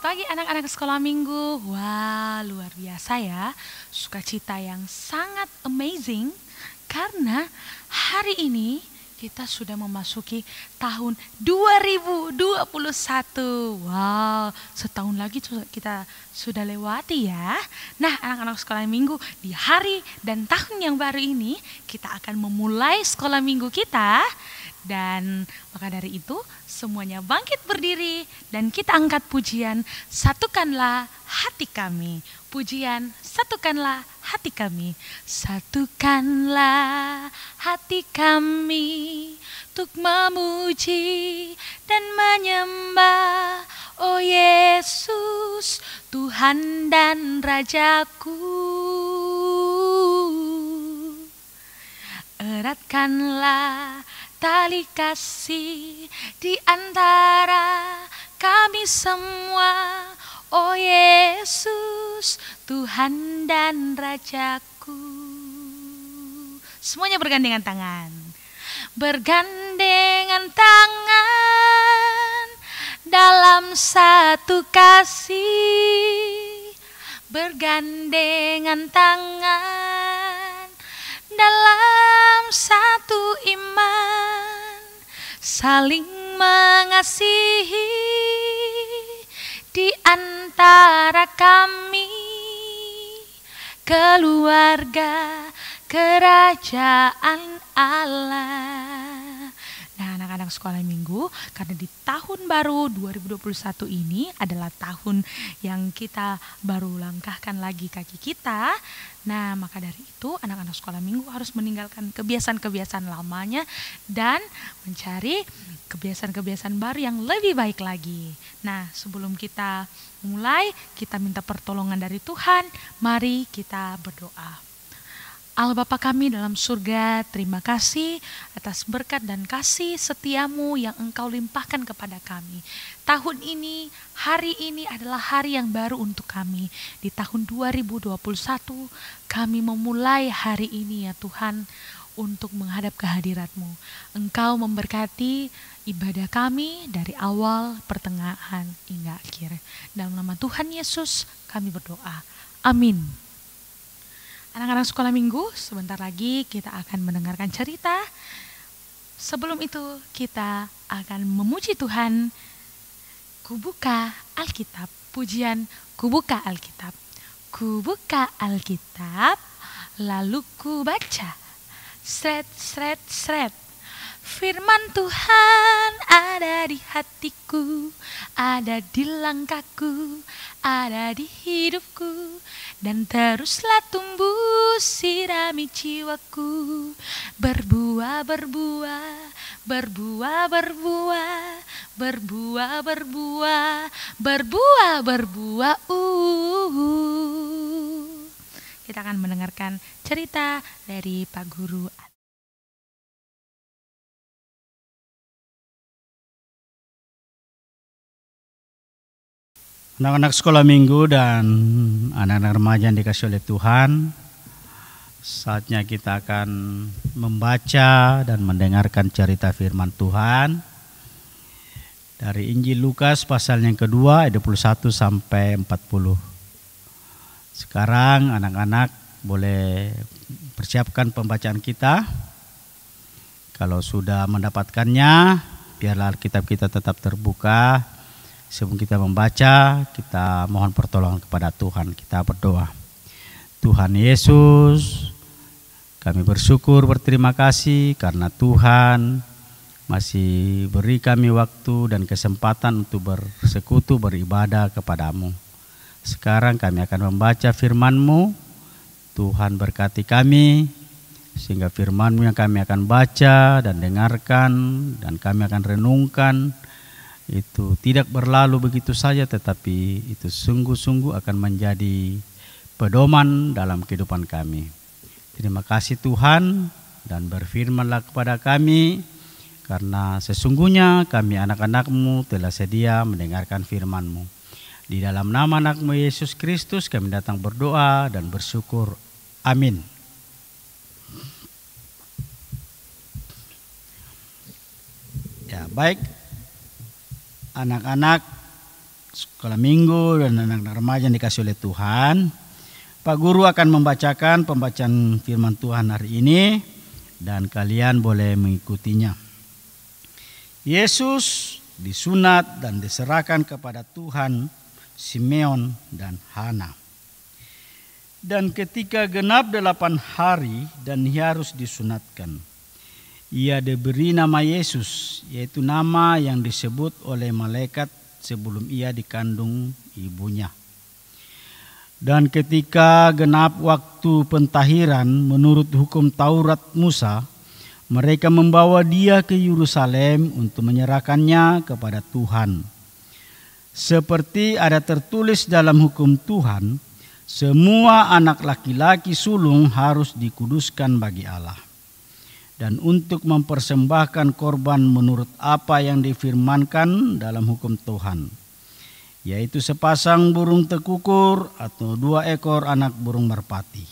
pagi anak-anak sekolah minggu. Wah, luar biasa ya. Sukacita yang sangat amazing karena hari ini kita sudah memasuki tahun 2021. Wow, setahun lagi kita sudah lewati ya. Nah, anak-anak sekolah minggu, di hari dan tahun yang baru ini kita akan memulai sekolah minggu kita. Dan maka dari itu semuanya bangkit berdiri dan kita angkat pujian Satukanlah Hati Kami. Pujian Satukanlah Hati Kami. Satukanlah hati kami untuk memuji dan menyembah Oh Yesus, Tuhan dan Rajaku. Eratkanlah tali kasih di antara kami semua, oh Yesus, Tuhan dan Rajaku. Semuanya bergandengan tangan. Bergandengan tangan dalam satu kasih. Bergandengan tangan dalam satu iman, saling mengasihi di antara kami, keluarga kerajaan Allah. Nah, anak-anak sekolah minggu, karena di tahun baru 2021 ini adalah tahun yang kita baru langkahkan lagi kaki kita. Nah, maka dari itu anak-anak sekolah minggu harus meninggalkan kebiasaan-kebiasaan lamanya dan mencari kebiasaan-kebiasaan baru yang lebih baik lagi. Nah, sebelum kita mulai, kita minta pertolongan dari Tuhan. Mari kita berdoa. Allah Bapa kami dalam surga, terima kasih atas berkat dan kasih setiamu yang Engkau limpahkan kepada kami. Tahun ini, hari ini adalah hari yang baru untuk kami. Di tahun 2021, kami memulai hari ini ya Tuhan, untuk menghadap kehadirat-Mu. Engkau memberkati ibadah kami dari awal, pertengahan, hingga akhir. Dalam nama Tuhan Yesus, kami berdoa. Amin. Anak-anak sekolah minggu, sebentar lagi kita akan mendengarkan cerita. Sebelum itu kita akan memuji Tuhan. Kubuka Alkitab, pujian Kubuka Alkitab. Kubuka Alkitab, lalu kubaca. Sret, sret, sret. Firman Tuhan ada di hatiku, ada di langkahku, ada di hidupku, dan teruslah tumbuh sirami jiwaku. Berbuah, berbuah, berbuah, berbuah, berbuah, berbuah, berbuah, berbuah. Kita akan mendengarkan cerita dari Pak Guru. Anak-anak sekolah minggu dan anak-anak remaja yang dikasih oleh Tuhan, saatnya kita akan membaca dan mendengarkan cerita firman Tuhan dari Injil Lukas pasal yang kedua ayat 21 sampai 40. Sekarang anak-anak boleh persiapkan pembacaan kita. Kalau sudah mendapatkannya, biarlah Alkitab kita tetap terbuka. Sebelum kita membaca, kita mohon pertolongan kepada Tuhan. Kita berdoa. Tuhan Yesus, kami bersyukur, berterima kasih karena Tuhan masih beri kami waktu dan kesempatan untuk bersekutu, beribadah kepadamu. Sekarang kami akan membaca firman-Mu. Tuhan berkati kami, sehingga firman-Mu yang kami akan baca dan dengarkan dan kami akan renungkan, itu tidak berlalu begitu saja, tetapi itu sungguh-sungguh akan menjadi pedoman dalam kehidupan kami. Terima kasih Tuhan, dan berfirmanlah kepada kami, karena sesungguhnya kami anak-anak-Mu telah sedia mendengarkan firman-Mu. Di dalam nama anak-Mu Yesus Kristus kami datang berdoa dan bersyukur. Amin. Ya, baik. Anak-anak sekolah minggu dan anak-anak remaja yang dikasih oleh Tuhan, Pak Guru akan membacakan pembacaan firman Tuhan hari ini dan kalian boleh mengikutinya. Yesus disunat dan diserahkan kepada Tuhan Simeon dan Hana. Dan ketika genap 8 hari dan ia harus disunatkan, ia diberi nama Yesus, yaitu nama yang disebut oleh malaikat sebelum ia dikandung ibunya. Dan ketika genap waktu pentahiran menurut hukum Taurat Musa, mereka membawa dia ke Yerusalem untuk menyerahkannya kepada Tuhan. Seperti ada tertulis dalam hukum Tuhan, semua anak laki-laki sulung harus dikuduskan bagi Allah. Dan untuk mempersembahkan korban menurut apa yang difirmankan dalam hukum Tuhan, yaitu sepasang burung tekukur atau 2 ekor anak burung merpati.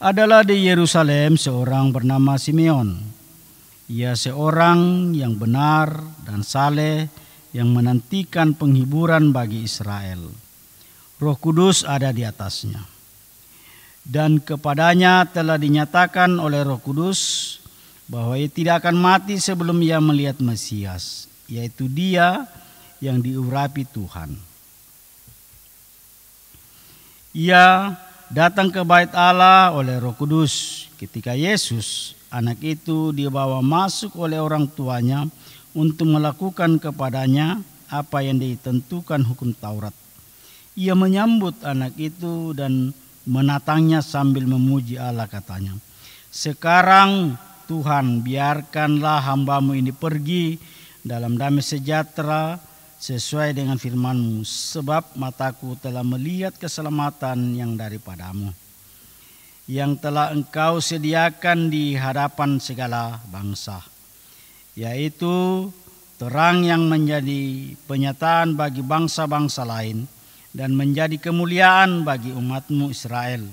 Adalah di Yerusalem seorang bernama Simeon. Ia seorang yang benar dan saleh yang menantikan penghiburan bagi Israel. Roh Kudus ada di atasnya. Dan kepadanya telah dinyatakan oleh Roh Kudus bahwa ia tidak akan mati sebelum ia melihat Mesias, yaitu dia yang diurapi Tuhan. Ia datang ke bait Allah oleh Roh Kudus ketika Yesus, anak itu, dibawa masuk oleh orang tuanya untuk melakukan kepadanya apa yang ditentukan hukum Taurat. Ia menyambut anak itu dan menatangnya sambil memuji Allah, katanya, "Sekarang Tuhan, biarkanlah hambamu ini pergi dalam damai sejahtera sesuai dengan firman-Mu, sebab mataku telah melihat keselamatan yang daripadamu, yang telah Engkau sediakan di hadapan segala bangsa, yaitu terang yang menjadi penyataan bagi bangsa-bangsa lain dan menjadi kemuliaan bagi umat-Mu Israel."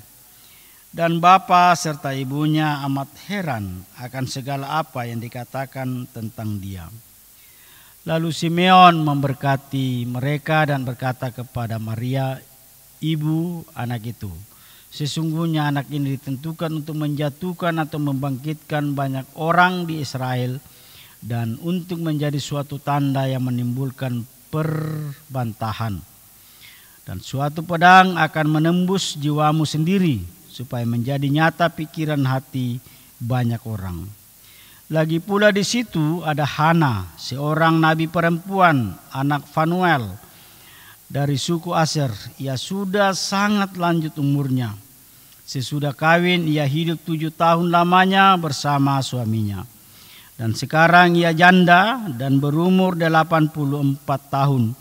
Dan bapa serta ibunya amat heran akan segala apa yang dikatakan tentang dia. Lalu Simeon memberkati mereka dan berkata kepada Maria, ibu anak itu, "Sesungguhnya anak ini ditentukan untuk menjatuhkan atau membangkitkan banyak orang di Israel dan untuk menjadi suatu tanda yang menimbulkan perbantahan. Dan suatu pedang akan menembus jiwamu sendiri supaya menjadi nyata pikiran hati banyak orang." Lagi pula di situ ada Hana, seorang nabi perempuan, anak Fanuel dari suku Aser. Ia sudah sangat lanjut umurnya. Sesudah kawin ia hidup 7 tahun lamanya bersama suaminya. Dan sekarang ia janda dan berumur 84 tahun.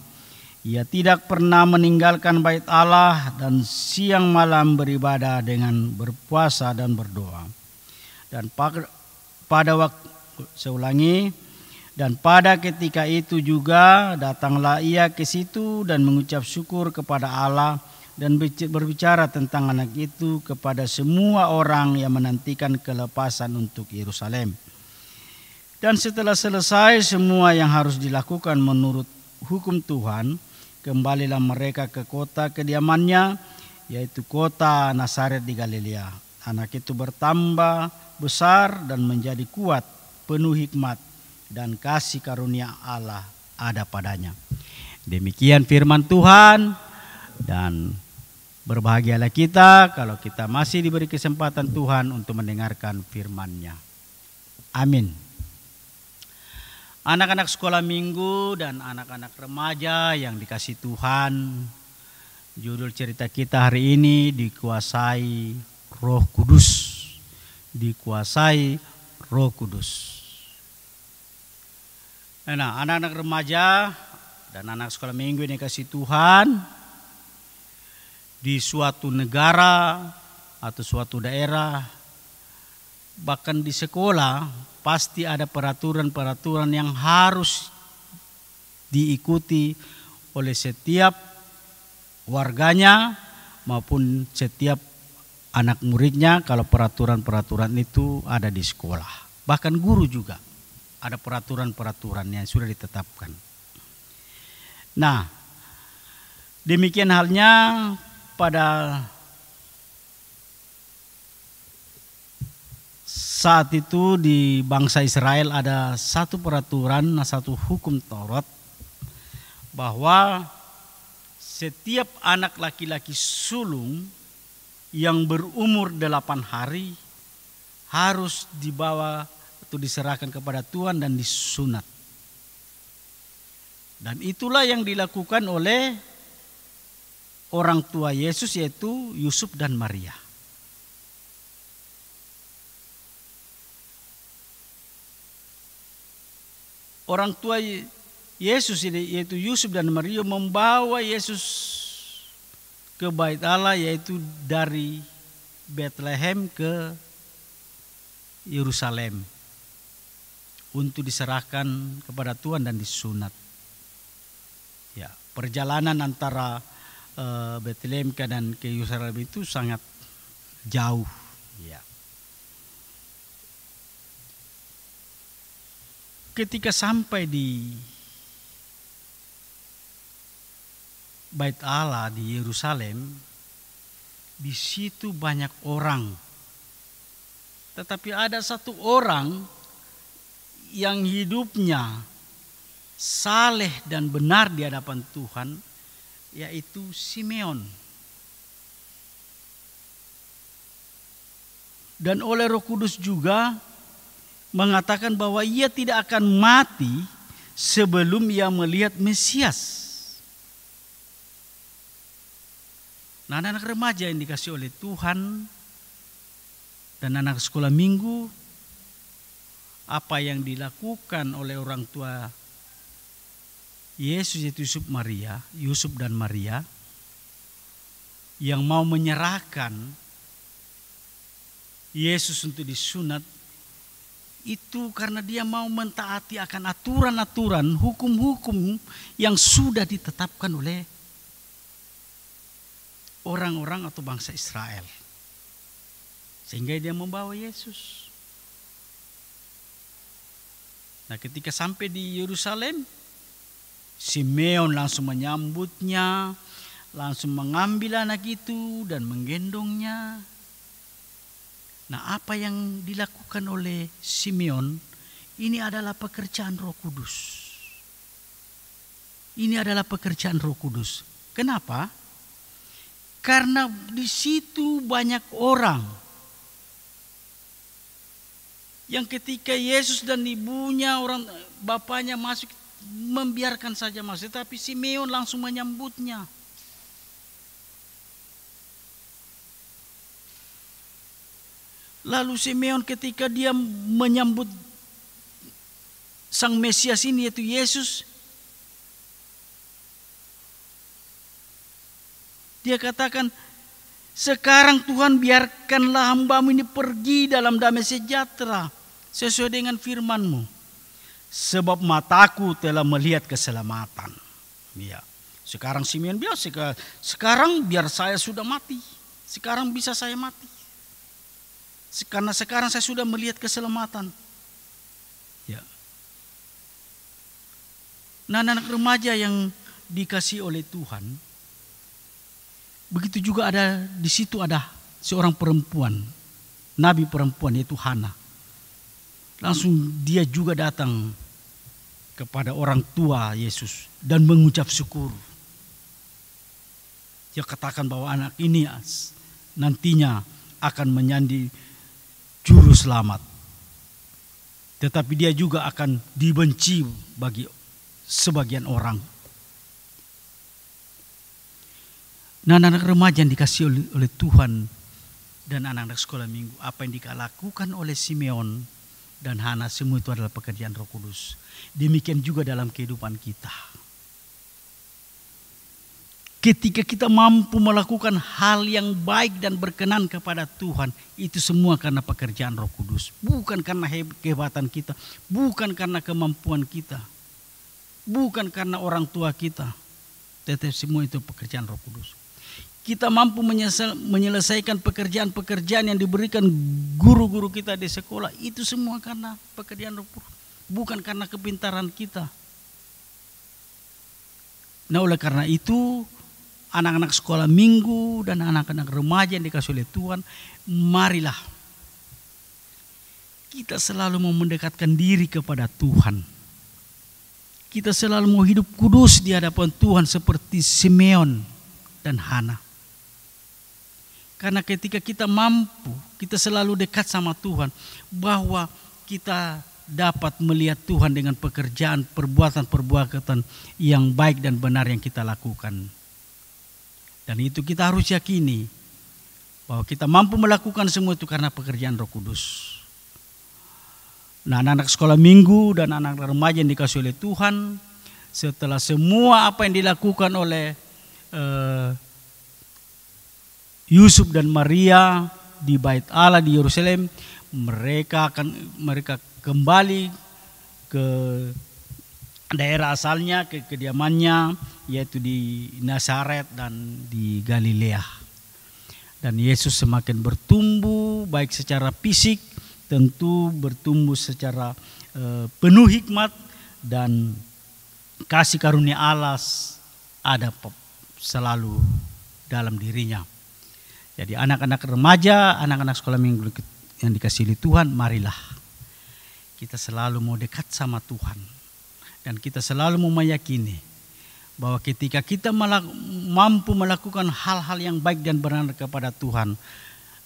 Ia tidak pernah meninggalkan bait Allah dan siang malam beribadah dengan berpuasa dan berdoa. Dan pada ketika itu juga datanglah ia ke situ dan mengucap syukur kepada Allah dan berbicara tentang anak itu kepada semua orang yang menantikan kelepasan untuk Yerusalem. Dan setelah selesai semua yang harus dilakukan menurut hukum Tuhan, kembalilah mereka ke kota kediamannya, yaitu kota Nazaret di Galilea. Anak itu bertambah besar dan menjadi kuat, penuh hikmat, dan kasih karunia Allah ada padanya. Demikian firman Tuhan, dan berbahagialah kita kalau kita masih diberi kesempatan Tuhan untuk mendengarkan firman-Nya. Amin. Anak-anak sekolah minggu dan anak-anak remaja yang dikasih Tuhan, judul cerita kita hari ini dikuasai Roh Kudus. Dikuasai Roh Kudus. Nah, anak-anak remaja dan anak sekolah minggu yang dikasih Tuhan, di suatu negara atau suatu daerah, bahkan di sekolah, pasti ada peraturan-peraturan yang harus diikuti oleh setiap warganya maupun setiap anak muridnya kalau peraturan-peraturan itu ada di sekolah. Bahkan guru juga ada peraturan-peraturan yang sudah ditetapkan. Nah, Demikian halnya pada saat itu di bangsa Israel ada satu peraturan, satu hukum Taurat, bahwa setiap anak laki-laki sulung yang berumur 8 hari harus dibawa atau diserahkan kepada Tuhan dan disunat. Dan itulah yang dilakukan oleh orang tua Yesus, yaitu Yusuf dan Maria. Orang tua Yesus ini, yaitu Yusuf dan Maria, membawa Yesus ke Bait Allah, yaitu dari Bethlehem ke Yerusalem untuk diserahkan kepada Tuhan dan disunat. Ya, perjalanan antara Bethlehem dan ke Yerusalem itu sangat jauh. Ya. Ketika sampai di Bait Allah di Yerusalem, di situ banyak orang. Tetapi ada satu orang yang hidupnya saleh dan benar di hadapan Tuhan, yaitu Simeon. Dan oleh Roh Kudus juga mengatakan bahwa ia tidak akan mati sebelum ia melihat Mesias. Nah, anak remaja yang dikasih oleh Tuhan dan anak sekolah minggu, apa yang dilakukan oleh orang tua Yesus, yaitu Yusuf dan Maria, yang mau menyerahkan Yesus untuk disunat, itu karena dia mau mentaati akan aturan-aturan, hukum-hukum yang sudah ditetapkan oleh orang-orang atau bangsa Israel. Sehingga dia membawa Yesus. Nah, ketika sampai di Yerusalem, Simeon langsung menyambutnya, langsung mengambil anak itu dan menggendongnya. Nah, apa yang dilakukan oleh Simeon ini adalah pekerjaan Roh Kudus. Ini adalah pekerjaan Roh Kudus. Kenapa? Karena di situ banyak orang yang ketika Yesus dan ibunya, orang bapaknya masuk, membiarkan saja masuk, tapi Simeon langsung menyambutnya. Lalu Simeon ketika dia menyambut Sang Mesias ini, yaitu Yesus, dia katakan, sekarang Tuhan biarkanlah hamba-Mu ini pergi dalam damai sejahtera sesuai dengan firman-Mu. Sebab mataku telah melihat keselamatan. Ya. Sekarang Simeon bilang, sekarang biar saya sudah mati. Sekarang bisa saya mati. Karena sekarang saya sudah melihat keselamatan. Ya. Nah, anak remaja yang dikasih oleh Tuhan, begitu juga ada di situ ada seorang perempuan, nabi perempuan, yaitu Hana. Langsung dia juga datang kepada orang tua Yesus dan mengucap syukur. Dia katakan bahwa anak ini nantinya akan menjadi juru selamat. Tetapi dia juga akan dibenci bagi sebagian orang. Nah, anak remaja yang dikasih oleh Tuhan dan anak-anak sekolah minggu, apa yang dilakukan oleh Simeon dan Hana, semua itu adalah pekerjaan Roh Kudus. Demikian juga dalam kehidupan kita. Ketika kita mampu melakukan hal yang baik dan berkenan kepada Tuhan, itu semua karena pekerjaan Roh Kudus. Bukan karena kehebatan kita, bukan karena kemampuan kita, bukan karena orang tua kita. Tetapi semua itu pekerjaan Roh Kudus. Kita mampu menyelesaikan pekerjaan-pekerjaan yang diberikan guru-guru kita di sekolah, itu semua karena pekerjaan Roh Kudus, bukan karena kepintaran kita. Nah, oleh karena itu anak-anak sekolah minggu dan anak-anak remaja yang dikasih oleh Tuhan, marilah kita selalu mau mendekatkan diri kepada Tuhan. Kita selalu mau hidup kudus di hadapan Tuhan seperti Simeon dan Hana. Karena ketika kita mampu, kita selalu dekat sama Tuhan, bahwa kita dapat melihat Tuhan dengan pekerjaan, perbuatan yang baik dan benar yang kita lakukan. Dan itu kita harus yakini, bahwa kita mampu melakukan semua itu karena pekerjaan Roh Kudus. Nah, anak-anak sekolah minggu dan anak-anak remaja yang dikasih oleh Tuhan, setelah semua apa yang dilakukan oleh Yusuf dan Maria di Bait Allah di Yerusalem, mereka kembali ke daerah asalnya, ke kediamannya, yaitu di Nazaret dan di Galilea. Dan Yesus semakin bertumbuh, baik secara fisik, tentu bertumbuh secara penuh hikmat, dan kasih karunia Allah ada selalu dalam dirinya. Jadi anak-anak remaja, anak-anak sekolah minggu yang dikasihi Tuhan, marilah kita selalu mau dekat sama Tuhan. Dan kita selalu mau meyakini bahwa ketika kita mampu melakukan hal-hal yang baik dan benar kepada Tuhan,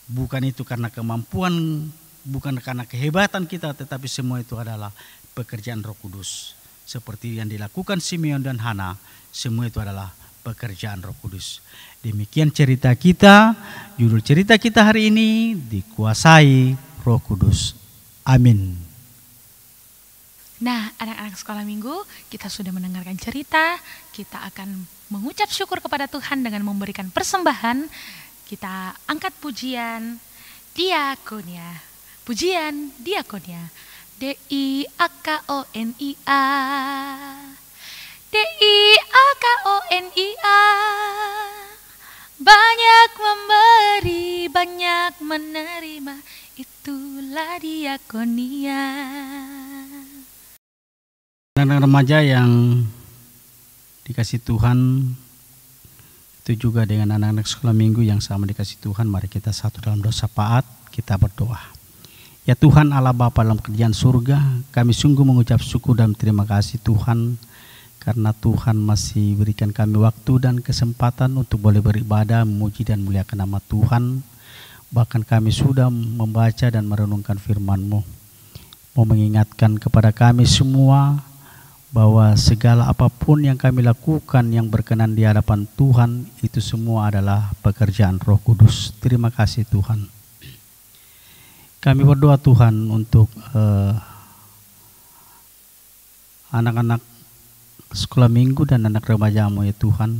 bukan itu karena kemampuan, bukan karena kehebatan kita, tetapi semua itu adalah pekerjaan Roh Kudus. Seperti yang dilakukan Simeon dan Hana, semua itu adalah pekerjaan Roh Kudus. Demikian cerita kita, judul cerita kita hari ini, dikuasai Roh Kudus. Amin. Nah, anak-anak sekolah minggu, kita sudah mendengarkan cerita, kita akan mengucap syukur kepada Tuhan dengan memberikan persembahan. Kita angkat pujian diakonia. Pujian diakonia. D-I-A-K-O-N-I-A. D-I-A-K-O-N-I-A. Banyak memberi, banyak menerima, itulah diakonia. Anak-anak remaja yang dikasih Tuhan, itu juga dengan anak-anak sekolah minggu yang sama dikasih Tuhan, mari kita satu dalam dosa syafaat, kita berdoa. Ya Tuhan Allah Bapa dalam kerajaan surga, kami sungguh mengucap syukur dan terima kasih Tuhan, karena Tuhan masih berikan kami waktu dan kesempatan untuk boleh beribadah, memuji dan muliakan nama Tuhan. Bahkan kami sudah membaca dan merenungkan firman-Mu, mau mengingatkan kepada kami semua bahwa segala apapun yang kami lakukan yang berkenan di hadapan Tuhan, itu semua adalah pekerjaan Roh Kudus. Terima kasih Tuhan. Kami berdoa Tuhan untuk anak-anak sekolah minggu dan anak remaja-Mu ya Tuhan,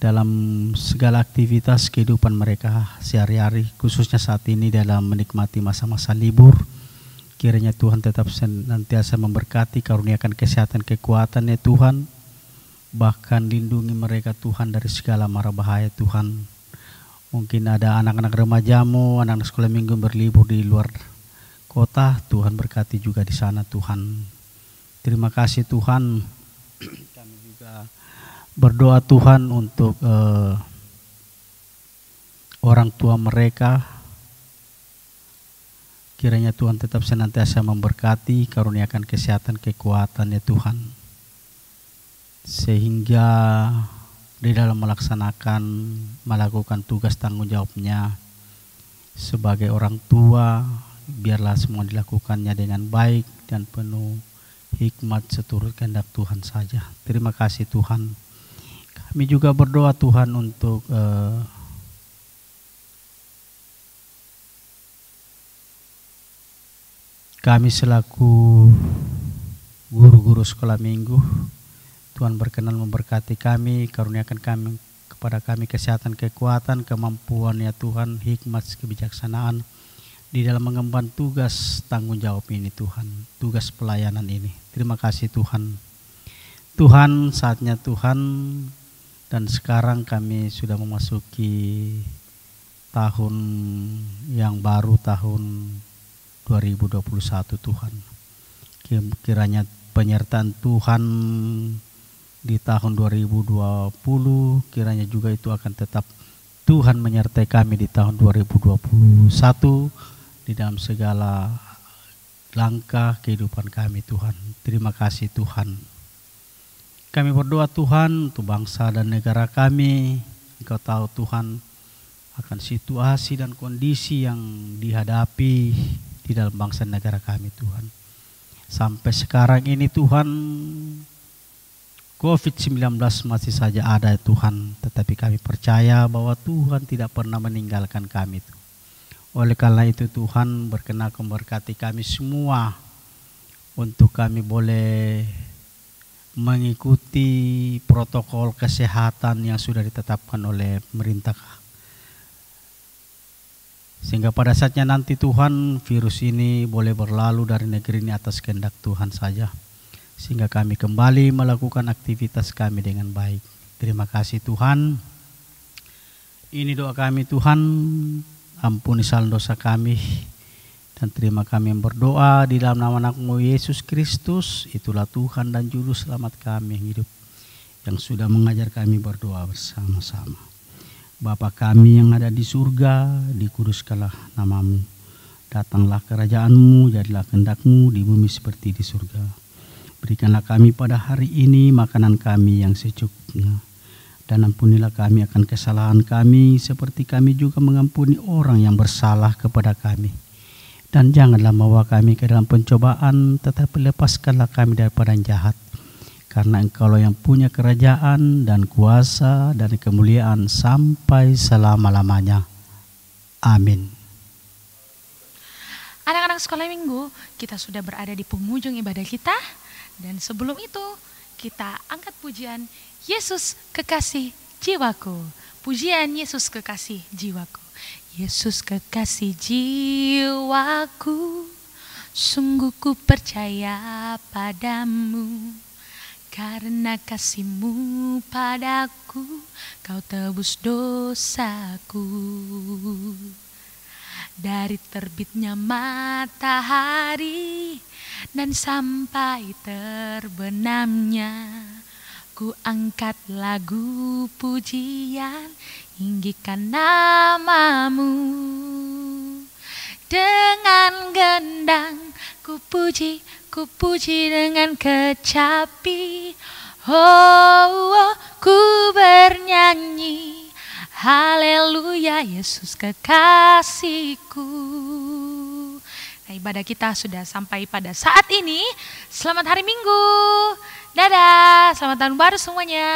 dalam segala aktivitas kehidupan mereka sehari-hari, khususnya saat ini dalam menikmati masa-masa libur. Kiranya Tuhan tetap senantiasa memberkati, karuniakan kesehatan, kekuatan ya Tuhan. Bahkan lindungi mereka Tuhan dari segala mara bahaya Tuhan. Mungkin ada anak-anak remaja-Mu, anak-anak sekolah minggu berlibur di luar kota, Tuhan berkati juga di sana Tuhan. Terima kasih Tuhan. Kami juga berdoa Tuhan untuk orang tua mereka. Kiranya Tuhan tetap senantiasa memberkati, karuniakan kesehatan, kekuatan ya Tuhan. Sehingga di dalam melakukan tugas tanggung jawabnya sebagai orang tua, biarlah semua dilakukannya dengan baik dan penuh hikmat seturut kehendak Tuhan saja. Terima kasih Tuhan. Kami juga berdoa Tuhan untuk kami selaku guru-guru sekolah minggu. Tuhan berkenan memberkati kami, karuniakan kami kepada kami kesehatan, kekuatan, kemampuan ya Tuhan, hikmat, kebijaksanaan di dalam mengemban tugas tanggung jawab ini Tuhan, tugas pelayanan ini. Terima kasih Tuhan. Tuhan, saatnya Tuhan, dan sekarang kami sudah memasuki tahun yang baru, tahun 2021 Tuhan. Kiranya penyertaan Tuhan di tahun 2020, kiranya juga itu akan tetap Tuhan menyertai kami di tahun 2021 di dalam segala langkah kehidupan kami Tuhan. Terima kasih Tuhan. Kami berdoa Tuhan untuk bangsa dan negara kami. Engkau tahu Tuhan akan situasi dan kondisi yang dihadapi di dalam bangsa dan negara kami Tuhan. Sampai sekarang ini Tuhan, COVID-19 masih saja ada Tuhan, tetapi kami percaya bahwa Tuhan tidak pernah meninggalkan kami. Oleh karena itu Tuhan berkenan memberkati kami semua untuk kami boleh mengikuti protokol kesehatan yang sudah ditetapkan oleh pemerintah. Sehingga pada saatnya nanti Tuhan virus ini boleh berlalu dari negeri ini atas kehendak Tuhan saja. Sehingga kami kembali melakukan aktivitas kami dengan baik. Terima kasih Tuhan. Ini doa kami Tuhan, ampuni salah dosa kami. Dan terima kami yang berdoa di dalam nama anak-Mu Yesus Kristus. Itulah Tuhan dan Juru Selamat kami yang hidup, yang sudah mengajar kami berdoa bersama-sama. Bapa kami yang ada di surga, dikuduskanlah nama-Mu. Datanglah kerajaan-Mu, jadilah kehendak-Mu di bumi seperti di surga. Berikanlah kami pada hari ini makanan kami yang secukupnya. Dan ampunilah kami akan kesalahan kami seperti kami juga mengampuni orang yang bersalah kepada kami. Dan janganlah membawa kami ke dalam pencobaan, tetapi lepaskanlah kami daripada yang jahat. Karena Engkau yang punya kerajaan dan kuasa dan kemuliaan sampai selama-lamanya. Amin. Anak-anak sekolah minggu, kita sudah berada di penghujung ibadah kita. Dan sebelum itu, kita angkat pujian Yesus kekasih jiwaku. Pujian Yesus kekasih jiwaku. Yesus kekasih jiwaku, sungguh ku percaya padamu. Karena kasih-Mu padaku, Kau tebus dosaku. Dari terbitnya matahari dan sampai terbenamnya, ku angkat lagu pujian, tinggikan nama-Mu. Dengan gendang ku puji dengan kecapi. Ku bernyanyi haleluya, Yesus kekasihku. Nah, ibadah kita sudah sampai pada saat ini. Selamat hari Minggu. Dadah, selamat tahun baru semuanya.